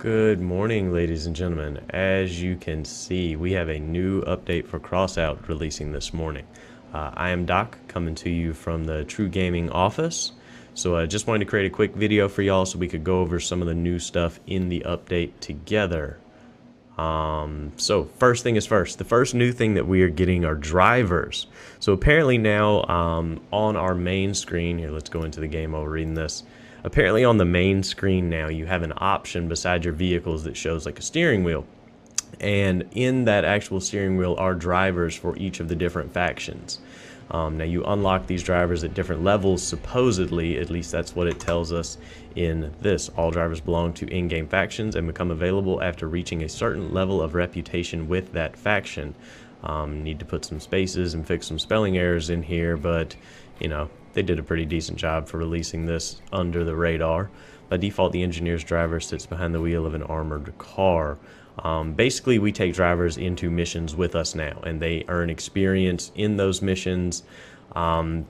Good morning, ladies and gentlemen. As you can see, we have a new update for Crossout releasing this morning. I am Doc, coming to you from the TRUgaming office. So I just wanted to create a quick video for y'all so we could go over some of the new stuff in the update together. So first thing is first. The first new thing that we are getting are drivers. So apparently now on our main screen, here, let's go into the game while we're reading this. Apparently on the main screen now you have an option beside your vehicles that shows like a steering wheel. And in that actual steering wheel are drivers for each of the different factions. Now you unlock these drivers at different levels, supposedly, at least that's what it tells us in this. All drivers belong to in-game factions and become available after reaching a certain level of reputation with that faction. Need to put some spaces and fix some spelling errors in here, but you know, they did a pretty decent job for releasing this under the radar. By default, the engineer's driver sits behind the wheel of an armored car. Basically, we take drivers into missions with us now, and they earn experience in those missions.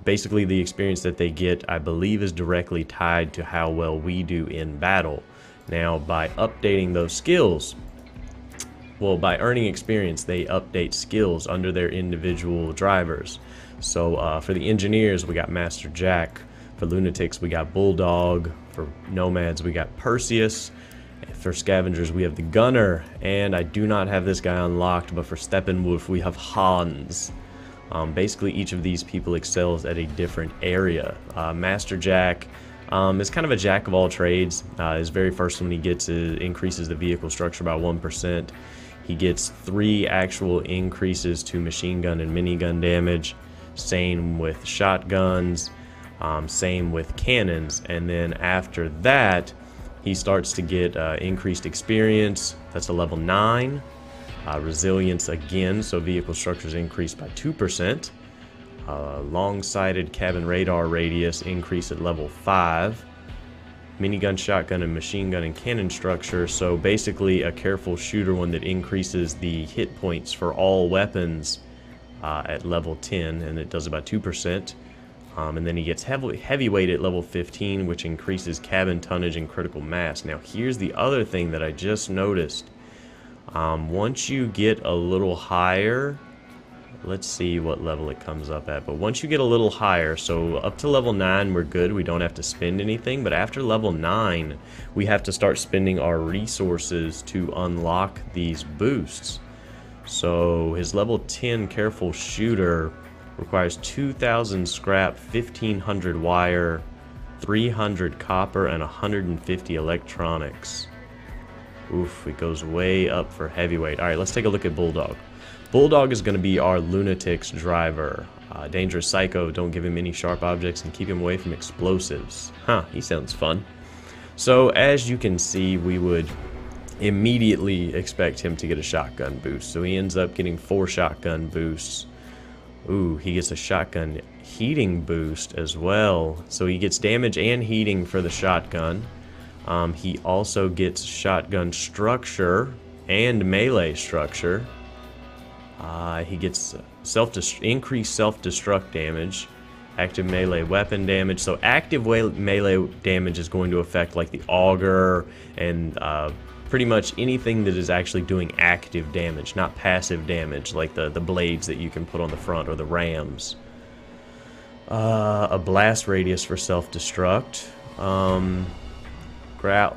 Basically, the experience that they get, I believe, is directly tied to how well we do in battle. Now, by updating those skills, well, by earning experience, they update skills under their individual drivers. So for the engineers, we got Master Jack. For lunatics, we got Bulldog. For nomads, we got Perseus. For scavengers, we have the gunner. And I do not have this guy unlocked, but for Steppenwolf, we have Hans. Basically, each of these people excels at a different area. Master Jack is kind of a jack of all trades. His very first one he gets increases the vehicle structure by 1%. He gets 3 actual increases to machine gun and minigun damage. Same with shotguns, same with cannons, and then after that he starts to get increased experience. That's a level 9. Resilience again, so vehicle structures increased by 2%. Longsighted cabin radar radius increase at level 5. Minigun, shotgun, and machine gun and cannon structure, so basically a careful shooter one that increases the hit points for all weapons at level 10, and it does about 2%. And then he gets heavyweight at level 15, which increases cabin tonnage and critical mass. Now here's the other thing that I just noticed. Once you get a little higher, let's see what level it comes up at, but once you get a little higher, so up to level 9 we're good, we don't have to spend anything, but after level 9 we have to start spending our resources to unlock these boosts. So his level 10 careful shooter requires 2,000 scrap, 1,500 wire, 300 copper, and 150 electronics. Oof, it goes way up for heavyweight. Alright, let's take a look at Bulldog. Bulldog is going to be our lunatics driver. Dangerous psycho, don't give him any sharp objects and keep him away from explosives. Huh, he sounds fun. So as you can see, we would immediately expect him to get a shotgun boost. So he ends up getting 4 shotgun boosts. Ooh, he gets a shotgun heating boost as well. So he gets damage and heating for the shotgun. He also gets shotgun structure and melee structure. He gets increased self-destruct damage, active melee weapon damage. So active melee damage is going to affect like the auger and pretty much anything that is actually doing active damage, not passive damage like the blades that you can put on the front or the rams. A blast radius for self-destruct.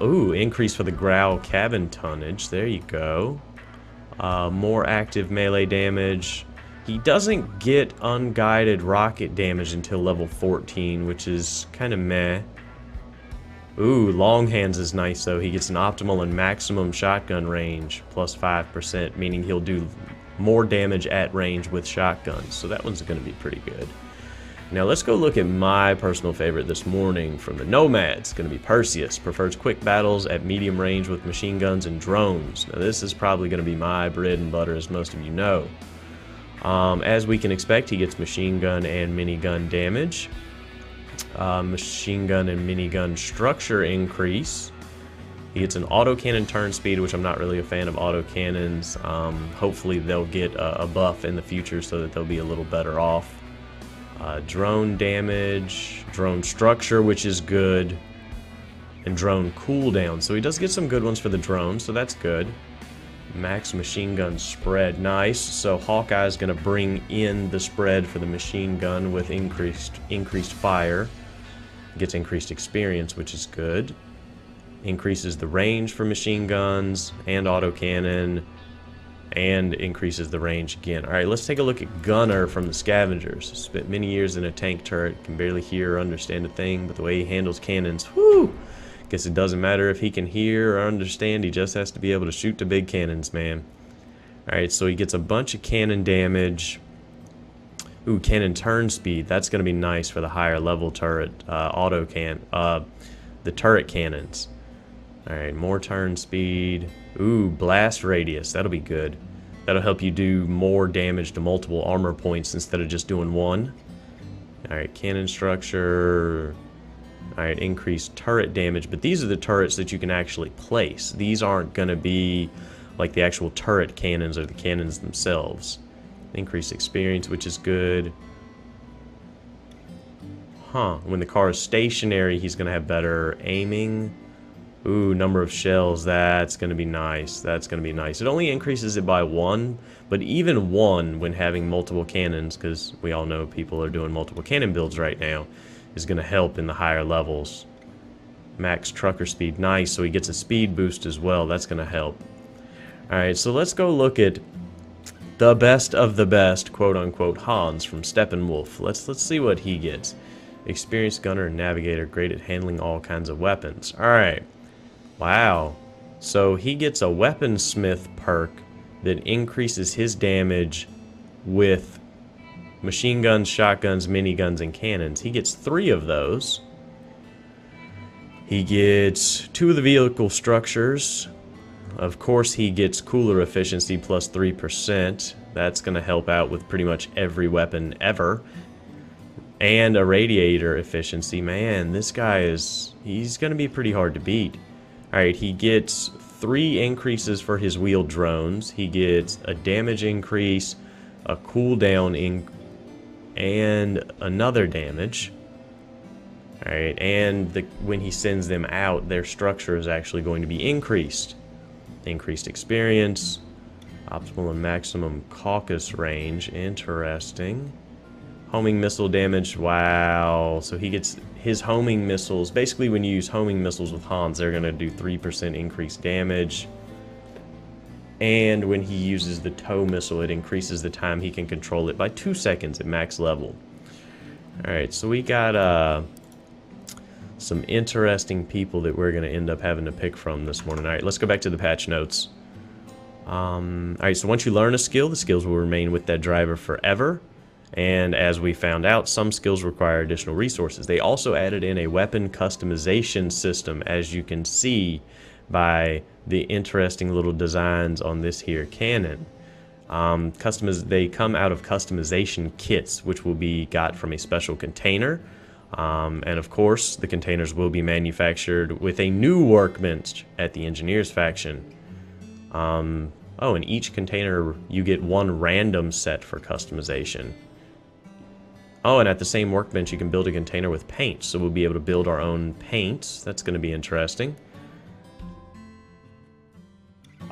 Ooh, increase for the growl cabin tonnage. There you go. More active melee damage. He doesn't get unguided rocket damage until level 14, which is kind of meh. Ooh, long hands is nice though. He gets an optimal and maximum shotgun range plus 5%, meaning he'll do more damage at range with shotguns. So that one's going to be pretty good. Now let's go look at my personal favorite this morning from the nomads. It's going to be Perseus. Prefers quick battles at medium range with machine guns and drones. Now this is probably going to be my bread and butter, as most of you know. As we can expect, he gets machine gun and minigun damage. Machine gun and minigun structure increase. He gets an autocannon turn speed, which I'm not really a fan of autocannons. Hopefully they'll get a buff in the future so that they'll be a little better off. Drone damage, drone structure, which is good. and drone cooldown. So he does get some good ones for the drone, so that's good. Max machine gun spread, nice. So Hawkeye's gonna bring in the spread for the machine gun with increased fire. Gets increased experience, which is good. Increases the range for machine guns and autocannon, and increases the range again. Alright, let's take a look at Gunner from the Scavengers. Spent many years in a tank turret, can barely hear or understand a thing, but the way he handles cannons, whoo! Guess it doesn't matter if he can hear or understand, he just has to be able to shoot the big cannons, man. Alright, so he gets a bunch of cannon damage. Ooh, cannon turn speed, that's going to be nice for the higher level turret, the turret cannons. Alright, more turn speed. Ooh, blast radius, that'll be good. That'll help you do more damage to multiple armor points instead of just doing one. Alright, cannon structure. Alright, increased turret damage, but these are the turrets that you can actually place. These aren't going to be like the actual turret cannons or the cannons themselves. Increased experience, which is good. Huh, when the car is stationary, he's going to have better aiming. Ooh, number of shells, that's going to be nice. That's going to be nice. It only increases it by 1, but even 1 when having multiple cannons, because we all know people are doing multiple cannon builds right now, is going to help in the higher levels. Max trucker speed, nice. So he gets a speed boost as well. That's going to help. Alright, so let's go look at the best of the best, quote-unquote, Hans from Steppenwolf. Let's see what he gets. Experienced gunner and navigator, great at handling all kinds of weapons. Alright. Wow. So he gets a weaponsmith perk that increases his damage with machine guns, shotguns, miniguns, and cannons. He gets 3 of those. He gets 2 of the vehicle structures. Of course, he gets cooler efficiency plus 3%. That's going to help out with pretty much every weapon ever. And a radiator efficiency. Man, this guy he's going to be pretty hard to beat. Alright, he gets 3 increases for his wheeled drones. He gets a damage increase, a cooldown and another damage. Alright, and when he sends them out, their structure is actually going to be increased. Increased experience, optimal and maximum caucus range, interesting. Homing missile damage, wow. So he gets his homing missiles. Basically, when you use homing missiles with Hans, they're going to do 3% increased damage. And when he uses the tow missile, it increases the time he can control it by 2 seconds at max level. Alright, so we got some interesting people that we're going to end up having to pick from this morning. Alright, let's go back to the patch notes. Alright, so once you learn a skill, the skills will remain with that driver forever. And as we found out, some skills require additional resources. They also added in a weapon customization system, as you can see by the interesting little designs on this here cannon. They come out of customization kits, which will be got from a special container. And of course, the containers will be manufactured with a new workbench at the Engineers faction. Oh, in each container, you get 1 random set for customization. Oh, and at the same workbench, you can build a container with paint. So we'll be able to build our own paints. That's going to be interesting.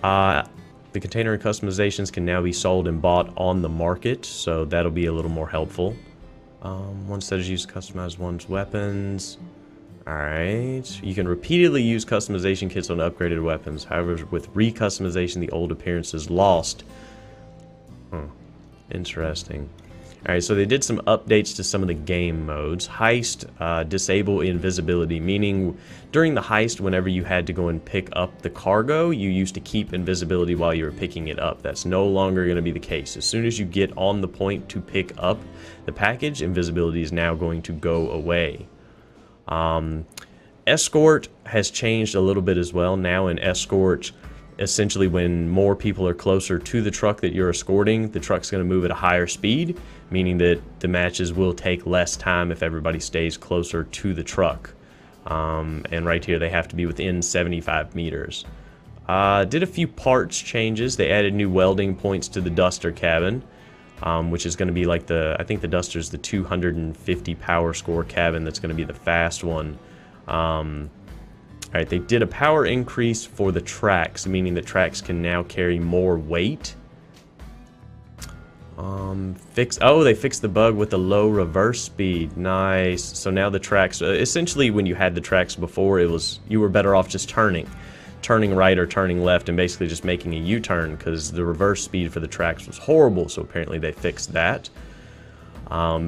The container and customizations can now be sold and bought on the market. So that'll be a little more helpful. One set is used to customize one's weapons. Alright. You can repeatedly use customization kits on upgraded weapons. However, with re-customization, the old appearance is lost. Interesting. Alright, so they did some updates to some of the game modes. Heist, disable invisibility, meaning during the heist, whenever you had to go and pick up the cargo, you used to keep invisibility while you were picking it up. That's no longer going to be the case. As soon as you get on the point to pick up the package, invisibility is now going to go away. Escort has changed a little bit as well. Now in Escort, essentially when more people are closer to the truck that you're escorting, the truck's going to move at a higher speed, meaning that the matches will take less time if everybody stays closer to the truck. And right here they have to be within 75 meters. Did a few parts changes. They added new welding points to the Duster cabin, which is going to be like I think the Duster's the 250 power score cabin. That's going to be the fast one. Alright, they did a power increase for the tracks, meaning that tracks can now carry more weight. They fixed the bug with the low reverse speed. Nice. So now the tracks, essentially when you had the tracks before, you were better off just turning right or turning left and basically just making a U-turn, because the reverse speed for the tracks was horrible, so apparently they fixed that.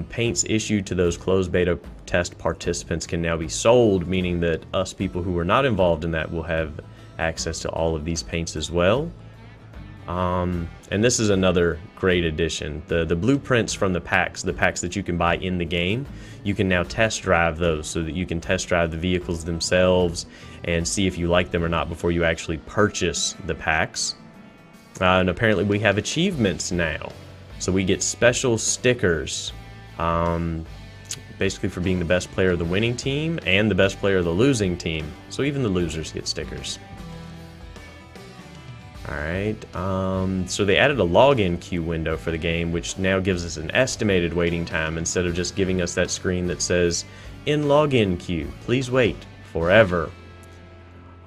Paints issued to those closed beta test participants can now be sold, meaning that us people who were not involved in that will have access to all of these paints as well. And this is another great addition. The blueprints from the packs that you can buy in the game, you can now test drive those, so that you can test drive the vehicles themselves and see if you like them or not before you actually purchase the packs. And apparently we have achievements now. So we get special stickers, basically for being the best player of the winning team and the best player of the losing team. So even the losers get stickers. Alright, so they added a login queue window for the game, which now gives us an estimated waiting time instead of just giving us that screen that says, in login queue, please wait forever.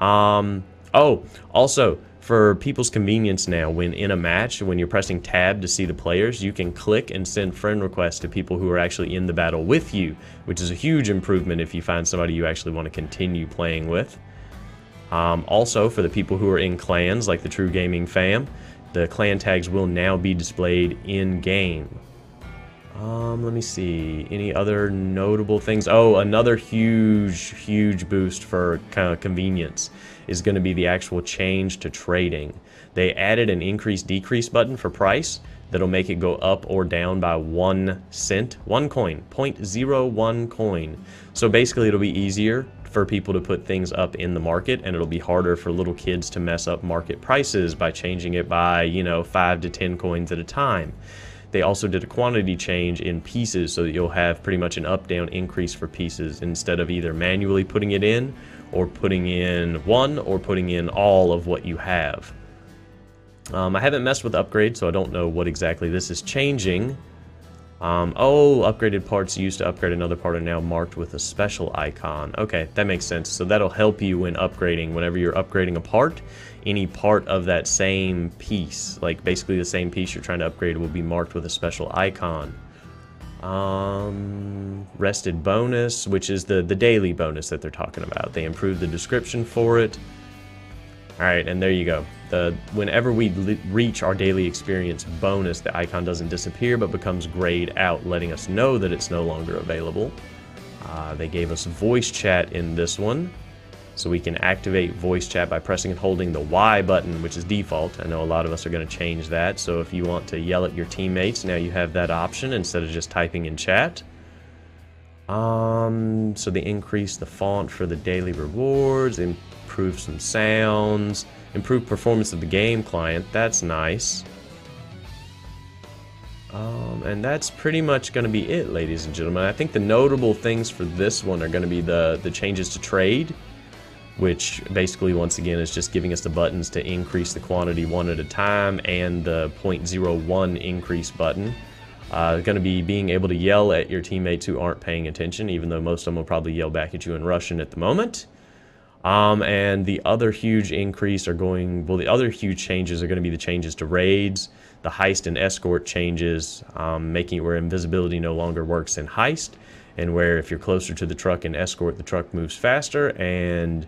Also, for people's convenience now, when in a match, when you're pressing tab to see the players, you can click and send friend requests to people who are actually in the battle with you, which is a huge improvement if you find somebody you actually want to continue playing with. Also, for the people who are in clans, like the TRUgaming fam, the clan tags will now be displayed in-game. Let me see, any other notable things? Oh, another huge boost for kind of convenience is going to be the actual change to trading. They added an increase-decrease button for price that'll make it go up or down by 1 cent, 1 coin, 0.01 coin. So basically it'll be easier for people to put things up in the market, and it'll be harder for little kids to mess up market prices by changing it by, 5 to 10 coins at a time. They also did a quantity change in pieces so that you'll have pretty much an up-down increase for pieces instead of either manually putting it in or putting in one or putting in all of what you have. I haven't messed with upgrades, so I don't know what exactly this is changing. Upgraded parts used to upgrade another part are now marked with a special icon. Okay, that makes sense. So that'll help you when upgrading. Whenever you're upgrading a part, any part of that same piece, like basically the same piece you're trying to upgrade, will be marked with a special icon. Rested bonus, which is the daily bonus that they're talking about. They improved the description for it. Alright, and there you go. Whenever we reach our daily experience bonus, the icon doesn't disappear but becomes grayed out, letting us know that it's no longer available. They gave us voice chat in this one, so we can activate voice chat by pressing and holding the Y button, which is default. I know a lot of us are going to change that, so if you want to yell at your teammates, now you have that option instead of just typing in chat. So they increased the font for the daily rewards, improved some sounds, improved performance of the game client. That's nice. And that's pretty much going to be it, ladies and gentlemen. I think the notable things for this one are going to be the changes to trade, which basically, once again, is just giving us the buttons to increase the quantity one at a time, and the 0.01 increase button. Going to be being able to yell at your teammates who aren't paying attention, even though most of them will probably yell back at you in Russian at the moment. And the other huge increase the other huge changes are going to be the changes to raids, the heist and escort changes, making it where invisibility no longer works in heist, and where if you're closer to the truck in escort, the truck moves faster. And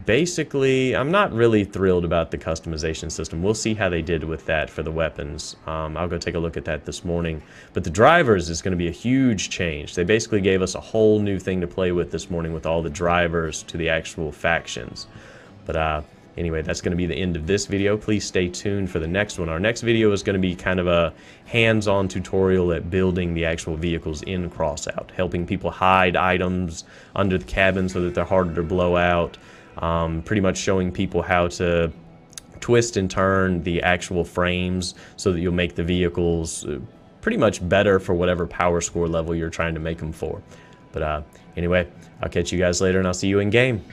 basically, I'm not really thrilled about the customization system. We'll see how they did with that for the weapons. I'll go take a look at that this morning. But the drivers is going to be a huge change. They basically gave us a whole new thing to play with this morning with all the drivers to the actual factions. But anyway, that's going to be the end of this video. Please stay tuned for the next one. Our next video is going to be kind of a hands-on tutorial at building the actual vehicles in Crossout, helping people hide items under the cabin so that they're harder to blow out. Pretty much showing people how to twist and turn the actual frames so that you'll make the vehicles pretty much better for whatever power score level you're trying to make them for. But anyway, I'll catch you guys later, and I'll see you in game.